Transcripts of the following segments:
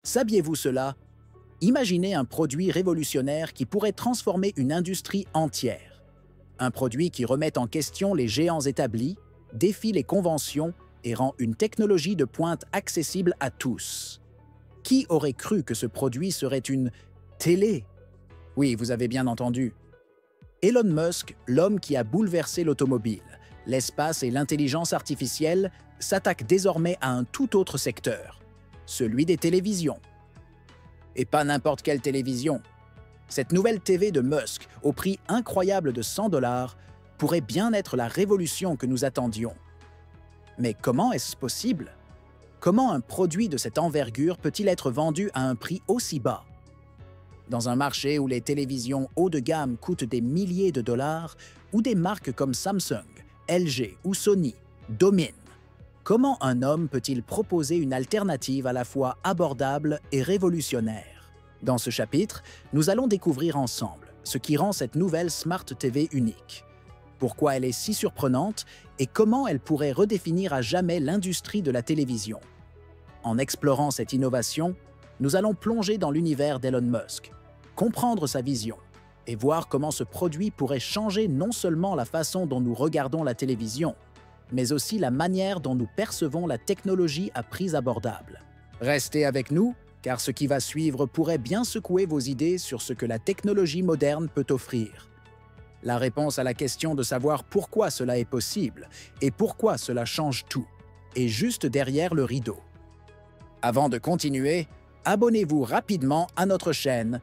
Saviez-vous cela? Imaginez un produit révolutionnaire qui pourrait transformer une industrie entière. Un produit qui remet en question les géants établis, défie les conventions et rend une technologie de pointe accessible à tous. Qui aurait cru que ce produit serait une télé? Oui, vous avez bien entendu. Elon Musk, l'homme qui a bouleversé l'automobile, l'espace et l'intelligence artificielle, s'attaque désormais à un tout autre secteur, celui des télévisions. Et pas n'importe quelle télévision. Cette nouvelle TV de Musk, au prix incroyable de 100 $, pourrait bien être la révolution que nous attendions. Mais comment est-ce possible? Comment un produit de cette envergure peut-il être vendu à un prix aussi bas? Dans un marché où les télévisions haut de gamme coûtent des milliers de dollars, où des marques comme Samsung, LG ou Sony dominent, comment un homme peut-il proposer une alternative à la fois abordable et révolutionnaire? Dans ce chapitre, nous allons découvrir ensemble ce qui rend cette nouvelle Smart TV unique, pourquoi elle est si surprenante et comment elle pourrait redéfinir à jamais l'industrie de la télévision. En explorant cette innovation, nous allons plonger dans l'univers d'Elon Musk, comprendre sa vision et voir comment ce produit pourrait changer non seulement la façon dont nous regardons la télévision, mais aussi la manière dont nous percevons la technologie à prix abordable. Restez avec nous, car ce qui va suivre pourrait bien secouer vos idées sur ce que la technologie moderne peut offrir. La réponse à la question de savoir pourquoi cela est possible et pourquoi cela change tout est juste derrière le rideau. Avant de continuer, abonnez-vous rapidement à notre chaîne.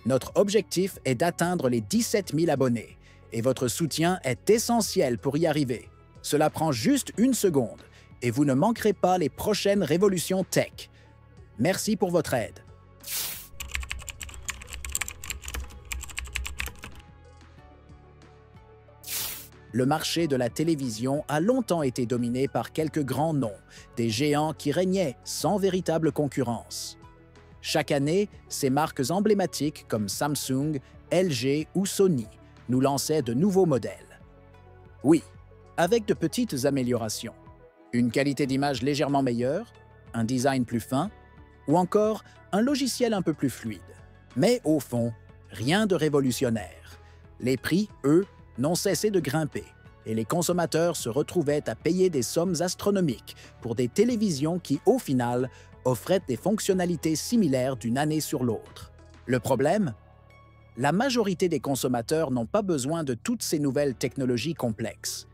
Notre objectif est d'atteindre les 17 000 abonnés et votre soutien est essentiel pour y arriver. Cela prend juste une seconde et vous ne manquerez pas les prochaines révolutions tech. Merci pour votre aide. Le marché de la télévision a longtemps été dominé par quelques grands noms, des géants qui régnaient sans véritable concurrence. Chaque année, ces marques emblématiques comme Samsung, LG ou Sony nous lançaient de nouveaux modèles. Oui, avec de petites améliorations. Une qualité d'image légèrement meilleure, un design plus fin, ou encore un logiciel un peu plus fluide. Mais au fond, rien de révolutionnaire. Les prix, eux, n'ont cessé de grimper, et les consommateurs se retrouvaient à payer des sommes astronomiques pour des télévisions qui, au final, offraient des fonctionnalités similaires d'une année sur l'autre. Le problème? La majorité des consommateurs n'ont pas besoin de toutes ces nouvelles technologies complexes.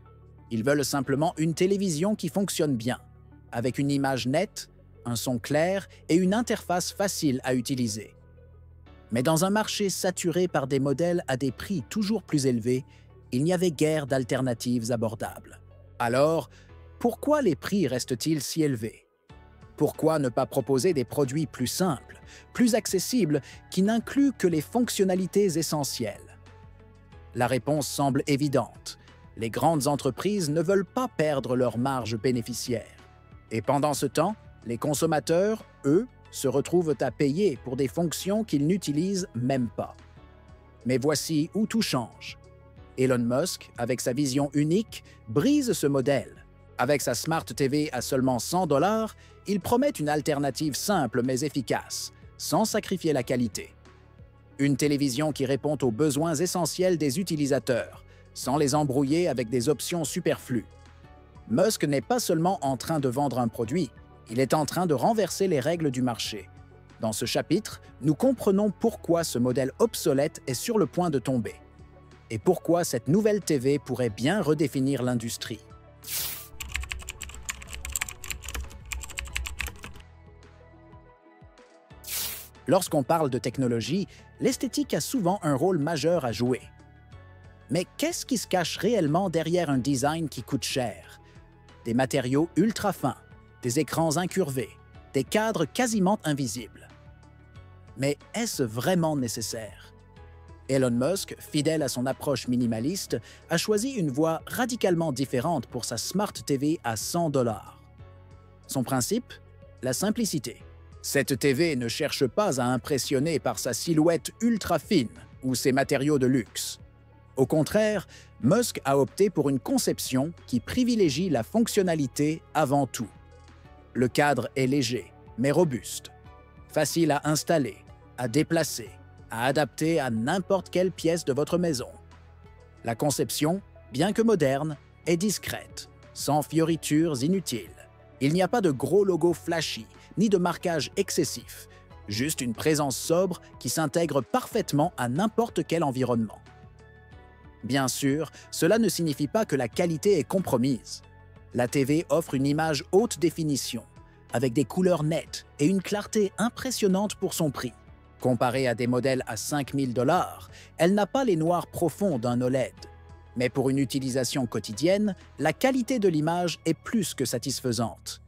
Ils veulent simplement une télévision qui fonctionne bien, avec une image nette, un son clair et une interface facile à utiliser. Mais dans un marché saturé par des modèles à des prix toujours plus élevés, il n'y avait guère d'alternatives abordables. Alors, pourquoi les prix restent-ils si élevés? Pourquoi ne pas proposer des produits plus simples, plus accessibles, qui n'incluent que les fonctionnalités essentielles? La réponse semble évidente. Les grandes entreprises ne veulent pas perdre leur marge bénéficiaire. Et pendant ce temps, les consommateurs, eux, se retrouvent à payer pour des fonctions qu'ils n'utilisent même pas. Mais voici où tout change. Elon Musk, avec sa vision unique, brise ce modèle. Avec sa Smart TV à seulement 100 $, il promet une alternative simple mais efficace, sans sacrifier la qualité. Une télévision qui répond aux besoins essentiels des utilisateurs, sans les embrouiller avec des options superflues. Musk n'est pas seulement en train de vendre un produit, il est en train de renverser les règles du marché. Dans ce chapitre, nous comprenons pourquoi ce modèle obsolète est sur le point de tomber et pourquoi cette nouvelle TV pourrait bien redéfinir l'industrie. Lorsqu'on parle de technologie, l'esthétique a souvent un rôle majeur à jouer. Mais qu'est-ce qui se cache réellement derrière un design qui coûte cher? Des matériaux ultra fins, des écrans incurvés, des cadres quasiment invisibles. Mais est-ce vraiment nécessaire? Elon Musk, fidèle à son approche minimaliste, a choisi une voie radicalement différente pour sa Smart TV à 100 $. Son principe? La simplicité. Cette TV ne cherche pas à impressionner par sa silhouette ultra fine ou ses matériaux de luxe. Au contraire, Musk a opté pour une conception qui privilégie la fonctionnalité avant tout. Le cadre est léger, mais robuste. facile à installer, à déplacer, à adapter à n'importe quelle pièce de votre maison. La conception, bien que moderne, est discrète, sans fioritures inutiles. Il n'y a pas de gros logos flashy, ni de marquage excessif, juste une présence sobre qui s'intègre parfaitement à n'importe quel environnement. Bien sûr, cela ne signifie pas que la qualité est compromise. La TV offre une image haute définition, avec des couleurs nettes et une clarté impressionnante pour son prix. Comparée à des modèles à 5 000 $, elle n'a pas les noirs profonds d'un OLED. Mais pour une utilisation quotidienne, la qualité de l'image est plus que satisfaisante.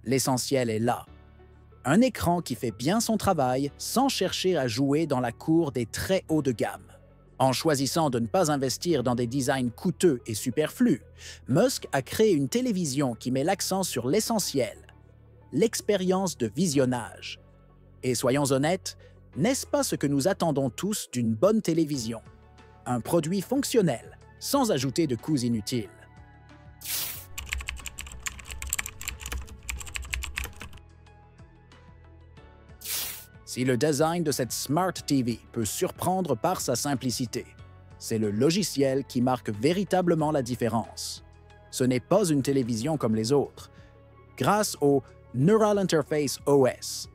L'essentiel est là. Un écran qui fait bien son travail sans chercher à jouer dans la cour des très hauts de gamme. En choisissant de ne pas investir dans des designs coûteux et superflus, Musk a créé une télévision qui met l'accent sur l'essentiel, l'expérience de visionnage. Et soyons honnêtes, n'est-ce pas ce que nous attendons tous d'une bonne télévision? Un produit fonctionnel, sans ajouter de coûts inutiles. Si le design de cette Smart TV peut surprendre par sa simplicité, c'est le logiciel qui marque véritablement la différence. Ce n'est pas une télévision comme les autres. Grâce au Neural Interface OS,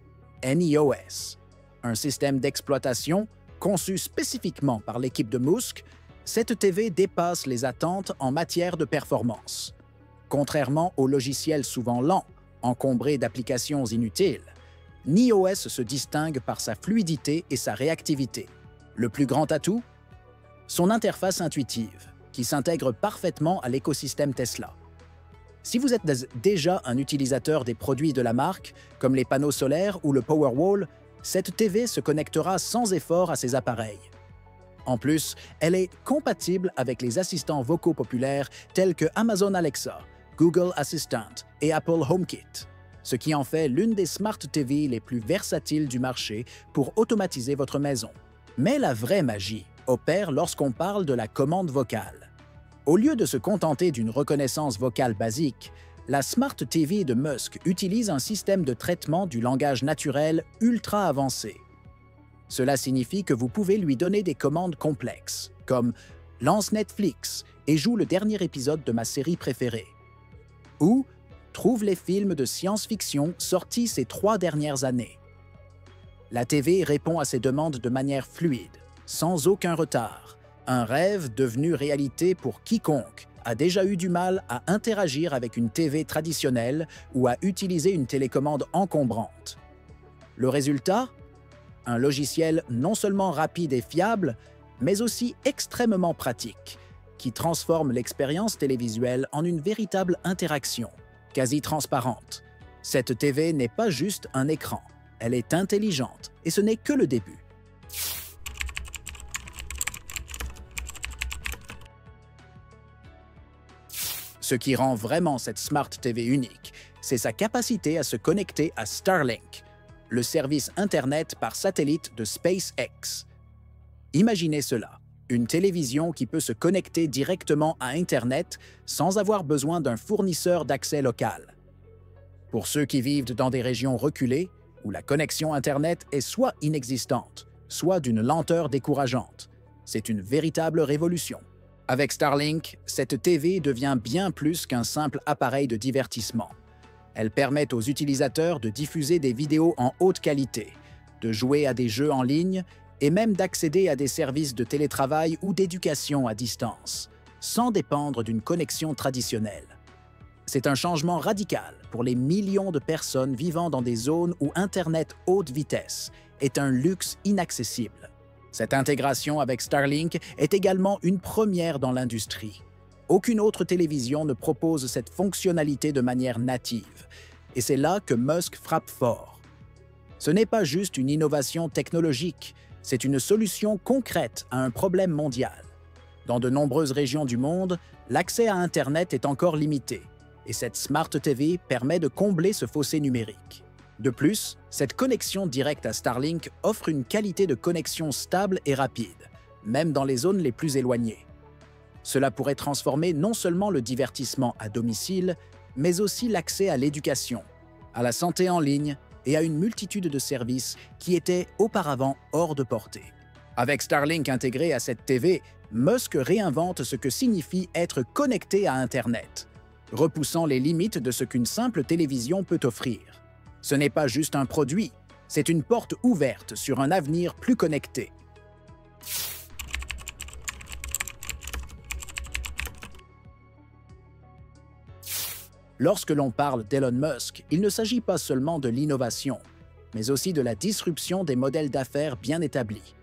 NIOS, un système d'exploitation conçu spécifiquement par l'équipe de Musk, cette TV dépasse les attentes en matière de performance. Contrairement aux logiciels souvent lents, encombrés d'applications inutiles, NIOS se distingue par sa fluidité et sa réactivité. Le plus grand atout? Son interface intuitive, qui s'intègre parfaitement à l'écosystème Tesla. Si vous êtes déjà un utilisateur des produits de la marque, comme les panneaux solaires ou le Powerwall, cette TV se connectera sans effort à ces appareils. En plus, elle est compatible avec les assistants vocaux populaires tels que Amazon Alexa, Google Assistant et Apple HomeKit, ce qui en fait l'une des Smart TV les plus versatiles du marché pour automatiser votre maison. Mais la vraie magie opère lorsqu'on parle de la commande vocale. Au lieu de se contenter d'une reconnaissance vocale basique, la Smart TV de Musk utilise un système de traitement du langage naturel ultra avancé. Cela signifie que vous pouvez lui donner des commandes complexes, comme « Lance Netflix et joue le dernier épisode de ma série préférée » ou « Trouve les films de science-fiction sortis ces 3 dernières années ». La TV répond à ces demandes de manière fluide, sans aucun retard, un rêve devenu réalité pour quiconque a déjà eu du mal à interagir avec une TV traditionnelle ou à utiliser une télécommande encombrante. Le résultat? Un logiciel non seulement rapide et fiable, mais aussi extrêmement pratique, qui transforme l'expérience télévisuelle en une véritable interaction, quasi transparente. Cette TV n'est pas juste un écran, elle est intelligente, et ce n'est que le début. Ce qui rend vraiment cette Smart TV unique, c'est sa capacité à se connecter à Starlink, le service Internet par satellite de SpaceX. Imaginez cela, une télévision qui peut se connecter directement à Internet sans avoir besoin d'un fournisseur d'accès local. Pour ceux qui vivent dans des régions reculées, où la connexion Internet est soit inexistante, soit d'une lenteur décourageante, c'est une véritable révolution. Avec Starlink, cette TV devient bien plus qu'un simple appareil de divertissement. Elle permet aux utilisateurs de diffuser des vidéos en haute qualité, de jouer à des jeux en ligne et même d'accéder à des services de télétravail ou d'éducation à distance, sans dépendre d'une connexion traditionnelle. C'est un changement radical pour les millions de personnes vivant dans des zones où Internet haute vitesse est un luxe inaccessible. Cette intégration avec Starlink est également une première dans l'industrie. Aucune autre télévision ne propose cette fonctionnalité de manière native, et c'est là que Musk frappe fort. Ce n'est pas juste une innovation technologique, c'est une solution concrète à un problème mondial. Dans de nombreuses régions du monde, l'accès à Internet est encore limité, et cette Smart TV permet de combler ce fossé numérique. De plus, cette connexion directe à Starlink offre une qualité de connexion stable et rapide, même dans les zones les plus éloignées. Cela pourrait transformer non seulement le divertissement à domicile, mais aussi l'accès à l'éducation, à la santé en ligne et à une multitude de services qui étaient auparavant hors de portée. Avec Starlink intégré à cette TV, Musk réinvente ce que signifie être connecté à Internet, repoussant les limites de ce qu'une simple télévision peut offrir. Ce n'est pas juste un produit, c'est une porte ouverte sur un avenir plus connecté. Lorsque l'on parle d'Elon Musk, il ne s'agit pas seulement de l'innovation, mais aussi de la disruption des modèles d'affaires bien établis.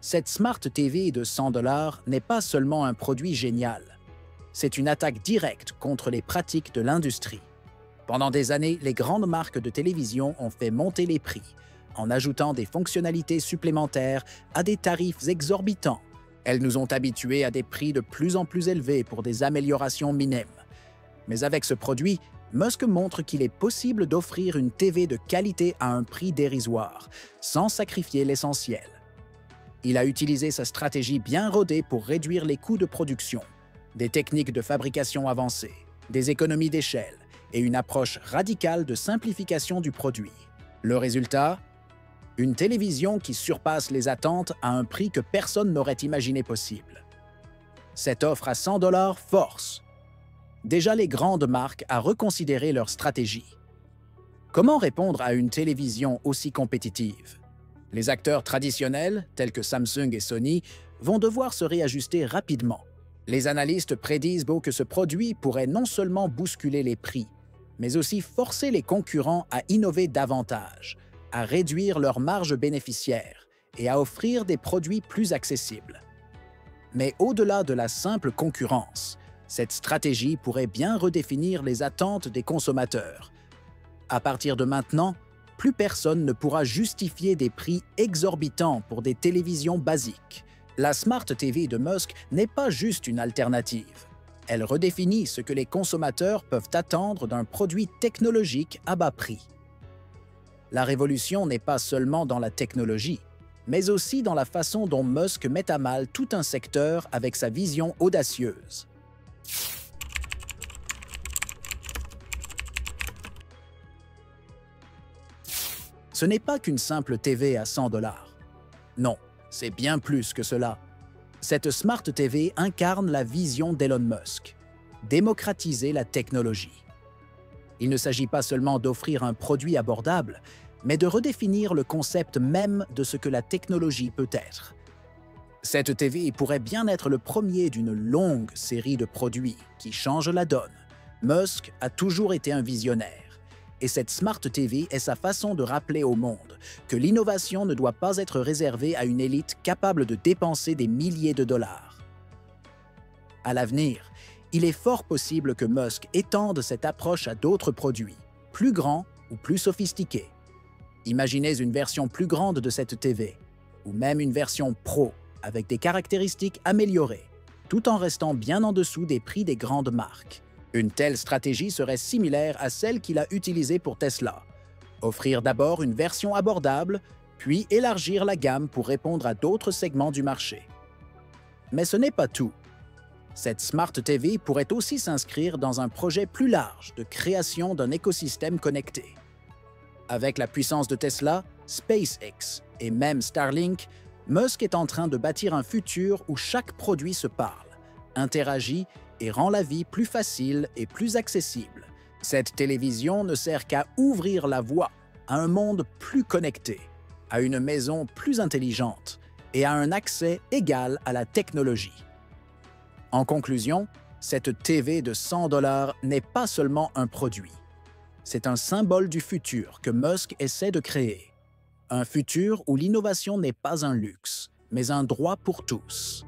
Cette Smart TV de 100 $ n'est pas seulement un produit génial, c'est une attaque directe contre les pratiques de l'industrie. Pendant des années, les grandes marques de télévision ont fait monter les prix, en ajoutant des fonctionnalités supplémentaires à des tarifs exorbitants. Elles nous ont habitués à des prix de plus en plus élevés pour des améliorations minimes. Mais avec ce produit, Musk montre qu'il est possible d'offrir une TV de qualité à un prix dérisoire, sans sacrifier l'essentiel. Il a utilisé sa stratégie bien rodée pour réduire les coûts de production, des techniques de fabrication avancées, des économies d'échelle et une approche radicale de simplification du produit. Le résultat? Une télévision qui surpasse les attentes à un prix que personne n'aurait imaginé possible. Cette offre à 100 $ force déjà les grandes marques à reconsidérer leur stratégie. Comment répondre à une télévision aussi compétitive? Les acteurs traditionnels, tels que Samsung et Sony, vont devoir se réajuster rapidement. Les analystes prédisent que ce produit pourrait non seulement bousculer les prix, mais aussi forcer les concurrents à innover davantage, à réduire leurs marges bénéficiaires et à offrir des produits plus accessibles. Mais au-delà de la simple concurrence, cette stratégie pourrait bien redéfinir les attentes des consommateurs. À partir de maintenant, plus personne ne pourra justifier des prix exorbitants pour des télévisions basiques. La Smart TV de Musk n'est pas juste une alternative. Elle redéfinit ce que les consommateurs peuvent attendre d'un produit technologique à bas prix. La révolution n'est pas seulement dans la technologie, mais aussi dans la façon dont Musk met à mal tout un secteur avec sa vision audacieuse. Ce n'est pas qu'une simple TV à 100 $. Non, c'est bien plus que cela. Cette Smart TV incarne la vision d'Elon Musk, démocratiser la technologie. Il ne s'agit pas seulement d'offrir un produit abordable, mais de redéfinir le concept même de ce que la technologie peut être. Cette TV pourrait bien être le premier d'une longue série de produits qui changent la donne. Musk a toujours été un visionnaire, et cette Smart TV est sa façon de rappeler au monde que l'innovation ne doit pas être réservée à une élite capable de dépenser des milliers de dollars. À l'avenir, il est fort possible que Musk étende cette approche à d'autres produits, plus grands ou plus sophistiqués. Imaginez une version plus grande de cette TV, ou même une version Pro, avec des caractéristiques améliorées, tout en restant bien en dessous des prix des grandes marques. Une telle stratégie serait similaire à celle qu'il a utilisée pour Tesla. Offrir d'abord une version abordable, puis élargir la gamme pour répondre à d'autres segments du marché. Mais ce n'est pas tout. Cette Smart TV pourrait aussi s'inscrire dans un projet plus large de création d'un écosystème connecté. Avec la puissance de Tesla, SpaceX et même Starlink, Musk est en train de bâtir un futur où chaque produit se parle, interagit et rend la vie plus facile et plus accessible. Cette télévision ne sert qu'à ouvrir la voie à un monde plus connecté, à une maison plus intelligente et à un accès égal à la technologie. En conclusion, cette TV de 100 $ n'est pas seulement un produit. C'est un symbole du futur que Musk essaie de créer. Un futur où l'innovation n'est pas un luxe, mais un droit pour tous.